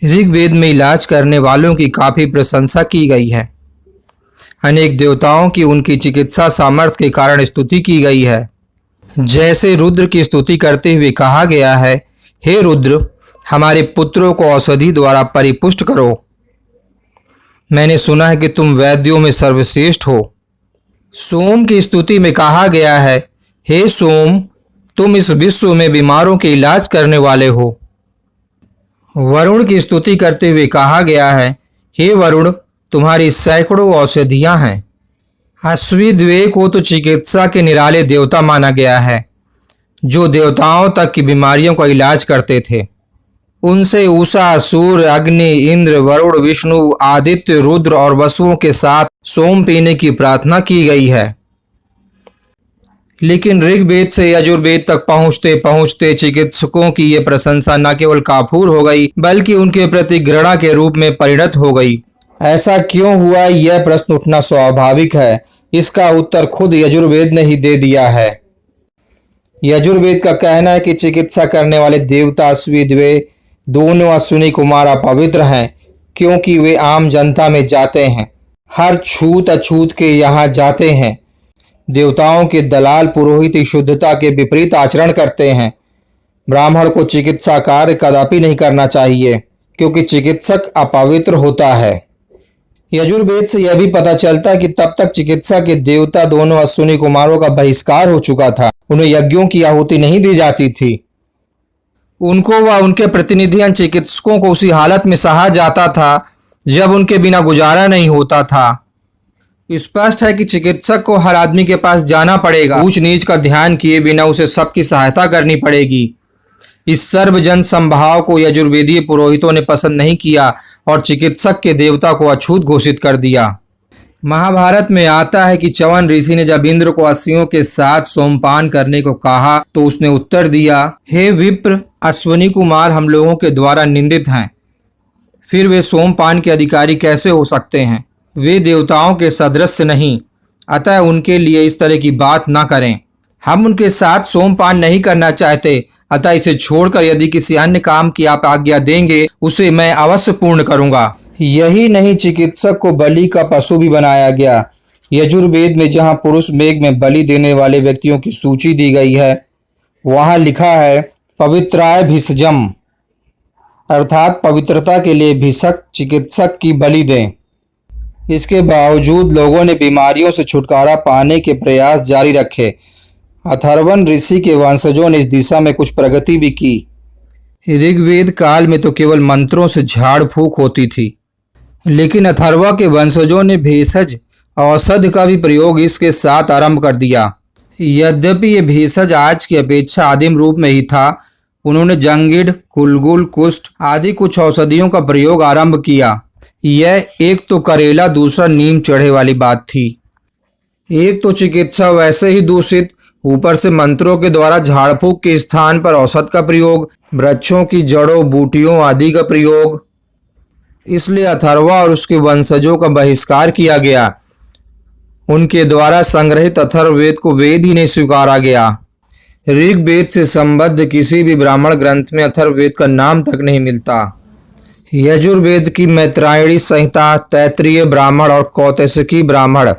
ऋग्वेद में इलाज करने वालों की काफी प्रशंसा की गई है। अनेक देवताओं की उनकी चिकित्सा सामर्थ्य के कारण स्तुति की गई है। जैसे रुद्र की स्तुति करते हुए कहा गया है, हे रुद्र, हमारे पुत्रों को औषधि द्वारा परिपुष्ट करो। मैंने सुना है कि तुम वैद्यों में सर्वश्रेष्ठ हो। सोम की स्तुति में कहा गया है, हे सोम, तुम इस विश्व में बीमारों के इलाज करने वाले हो। वरुण की स्तुति करते हुए कहा गया है, हे वरुण, तुम्हारी सैकड़ों औषधियां हैं। अश्विद्वे को तो चिकित्सा के निराले देवता माना गया है, जो देवताओं तक की बीमारियों का इलाज करते थे। उनसे उषा, सूर्य, अग्नि, इंद्र, वरुण, विष्णु, आदित्य, रुद्र और वसुओं के साथ सोम पीने की प्रार्थना की गई है। लेकिन ऋग्वेद से यजुर्वेद तक पहुंचते पहुंचते चिकित्सकों की ये प्रशंसा न केवल काफूर हो गई, बल्कि उनके प्रति घृणा के रूप में परिणत हो गई। ऐसा क्यों हुआ, यह प्रश्न उठना स्वाभाविक है। इसका उत्तर खुद यजुर्वेद ने ही दे दिया है। यजुर्वेद का कहना है कि चिकित्सा करने वाले देवता अश्विद्वे दोनों अश्विनी कुमार अपवित्र हैं, क्योंकि वे आम जनता में जाते हैं, हर छूत अछूत के यहाँ जाते हैं। देवताओं के दलाल पुरोहित शुद्धता के विपरीत आचरण करते हैं। ब्राह्मण को चिकित्सा कार्य कदापि नहीं करना चाहिए, क्योंकि चिकित्सक अपवित्र होता है। यजुर्वेद से यह भी पता चलता है कि तब तक चिकित्सा के देवता दोनों अश्विनी कुमारों का बहिष्कार हो चुका था। उन्हें यज्ञों की आहुति नहीं दी जाती थी। उनको व उनके प्रतिनिधियां चिकित्सकों को उसी हालत में सहा जाता था जब उनके बिना गुजारा नहीं होता था। स्पष्ट है कि चिकित्सक को हर आदमी के पास जाना पड़ेगा। ऊंच नीच का ध्यान किए बिना उसे सबकी सहायता करनी पड़ेगी। इस सर्वजन संभाव को यजुर्वेदीय पुरोहितों ने पसंद नहीं किया और चिकित्सक के देवता को अछूत घोषित कर दिया। महाभारत में आता है कि च्यवन ऋषि ने जब इंद्र को अस्थियों के साथ सोमपान करने को कहा तो उसने उत्तर दिया, हे विप्र, अश्विनी कुमार हम लोगों के द्वारा निंदित हैं, फिर वे सोमपान के अधिकारी कैसे हो सकते हैं? वे देवताओं के सदृश नहीं, अतः उनके लिए इस तरह की बात न करें। हम उनके साथ सोमपान नहीं करना चाहते, अतः इसे छोड़कर यदि किसी अन्य काम की आप आज्ञा देंगे उसे मैं अवश्य पूर्ण करूंगा। यही नहीं, चिकित्सक को बलि का पशु भी बनाया गया। यजुर्वेद में जहां पुरुष मेघ में बलि देने वाले व्यक्तियों की सूची दी गई है, वहां लिखा है पवित्राय भिषजम, अर्थात पवित्रता के लिए भिषक चिकित्सक की बलि दें। इसके बावजूद लोगों ने बीमारियों से छुटकारा पाने के प्रयास जारी रखे। अथर्वण ऋषि के वंशजों ने इस दिशा में कुछ प्रगति भी की। ऋग्वेद काल में तो केवल मंत्रों से झाड़ फूक होती थी, लेकिन अथर्वा के वंशजों ने भेषज औषध का भी प्रयोग इसके साथ आरंभ कर दिया। यद्यपि ये भेषज आज की अपेक्षा आदिम रूप में ही था, उन्होंने जंगिड, कुलगुल, कुष्ठ आदि कुछ औषधियों का प्रयोग आरंभ किया। यह एक तो करेला, दूसरा नीम चढ़े वाली बात थी। एक तो चिकित्सा वैसे ही दूषित, ऊपर से मंत्रों के द्वारा झाड़ फूक के स्थान पर औषध का प्रयोग, वृक्षों की जड़ों बूटियों आदि का प्रयोग। इसलिए अथर्वा और उसके वंशजों का बहिष्कार किया गया। उनके द्वारा संग्रहित अथर्ववेद को वेद ही नहीं स्वीकारा गया। ऋग्वेद से संबद्ध किसी भी ब्राह्मण ग्रंथ में अथर्ववेद का नाम तक नहीं मिलता। यजुर्वेद की मैत्रायणी संहिता, तैत्रीय ब्राह्मण और कौतिकी ब्राह्मण,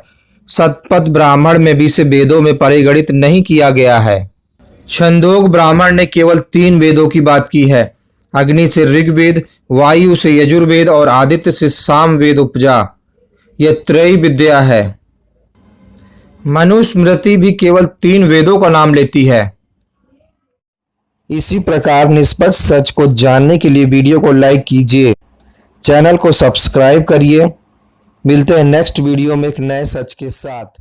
शतपथ ब्राह्मण में भी इसे वेदों में परिगणित नहीं किया गया है। छंदोग ब्राह्मण ने केवल 3 वेदों की बात की है। अग्नि से ऋग्वेद, वायु से यजुर्वेद और आदित्य से सामवेद उपजा। यह त्रय विद्या है। मनुस्मृति भी केवल 3 वेदों का नाम लेती है। इसी प्रकार निष्पक्ष सच को जानने के लिए वीडियो को लाइक कीजिए, चैनल को सब्सक्राइब करिए। मिलते हैं नेक्स्ट वीडियो में एक नए सच के साथ।